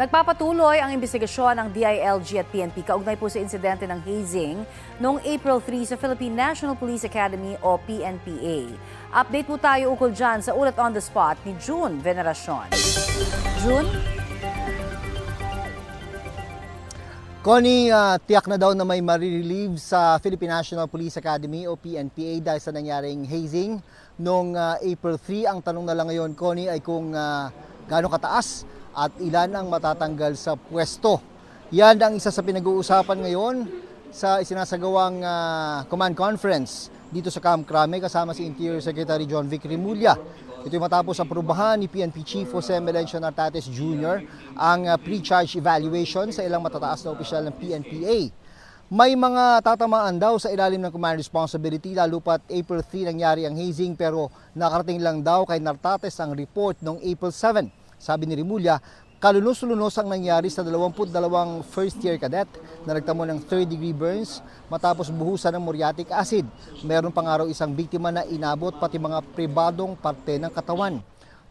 Nagpapatuloy ang investigasyon ng DILG at PNP kaugnay po sa insidente ng hazing noong April 3 sa Philippine National Police Academy o PNPA. Update po tayo ukol dyan sa ulat on the spot ni June Veneracion. June? Connie, tiyak na daw na may marirelieve sa Philippine National Police Academy o PNPA dahil sa nangyaring hazing noong April 3. Ang tanong na lang ngayon, Connie, ay kung gaano kataas at ilan ang matatanggal sa pwesto. Yan ang isa sa pinag-uusapan ngayon sa isinasagawang command conference dito sa Camp Crame kasama si Interior Secretary John Vic Remulla. Ito'y matapos aprubahan ni PNP Chief Jose Melencio Nartates Jr. ang pre-charge evaluation sa ilang matataas na opisyal ng PNPA. May mga tatamaan daw sa ilalim ng command responsibility lalo pat April 3 nangyari ang hazing pero nakarating lang daw kay Nartates ang report noong April 7. Sabi ni Remulla, kalunos-lunos ang nangyari sa 22 first-year cadet na nagtamo ng third-degree burns matapos buhusan ng muriatic acid. Meron pang araw isang biktima na inabot pati mga pribadong parte ng katawan.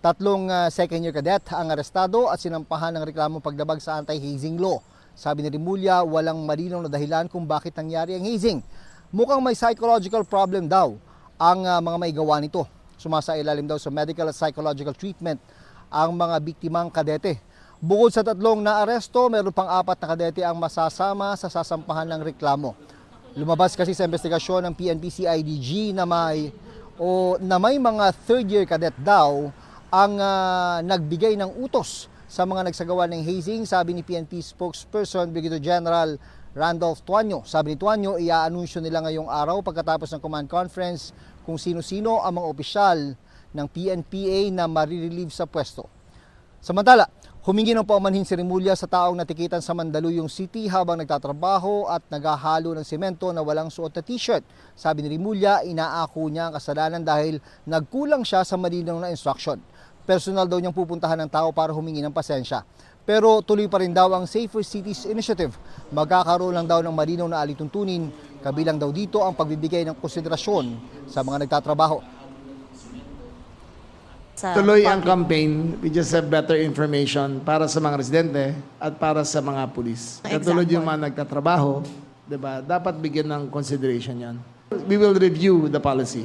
3 second-year cadet ang arestado at sinampahan ng reklamong paglabag sa anti-hazing law. Sabi ni Remulla, walang malinaw na dahilan kung bakit nangyari ang hazing. Mukhang may psychological problem daw ang mga may gawa nito. Sumasailalim daw sa medical at psychological treatment ang mga biktimang kadete. Bukod sa 3 na aresto, meron pang 4 na kadete ang masasama sa sasampahan ng reklamo. Lumabas kasi sa investigasyon ng PNP-CIDG na may mga third-year cadet daw ang nagbigay ng utos sa mga nagsagawa ng hazing, sabi ni PNP spokesperson Brigadier General Randolph Tuanyo. Sabi ni Tuanyo, i-aanunsyo nila ngayong araw pagkatapos ng command conference kung sino-sino ang mga opisyal ng PNPA na marirelieve sa pwesto. Samantala, humingi ng paumanhin si Remulla sa taong natikitan sa Mandaluyong City habang nagtatrabaho at naghahalo ng semento na walang suot na t-shirt. Sabi ni Remulla, inaako niya ang kasalanan dahil nagkulang siya sa malinaw na instruction. Personal daw niyang pupuntahan ng tao para humingi ng pasensya. Pero tuloy pa rin daw ang Safer Cities Initiative. Magkakaroon lang daw ng malinaw na alituntunin, kabilang daw dito ang pagbibigay ng konsiderasyon sa mga nagtatrabaho. Tuloy ang campaign, we just have better information para sa mga residente at para sa mga pulis. Katulad yung mga nagtatrabaho, diba, dapat bigyan ng consideration yan. We will review the policy.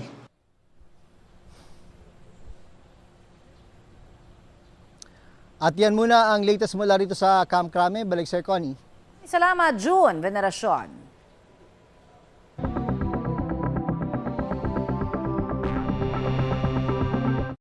At yan muna ang latest mula rito sa Camp Crame. Balik Sir Connie. Salamat, June Veneracion.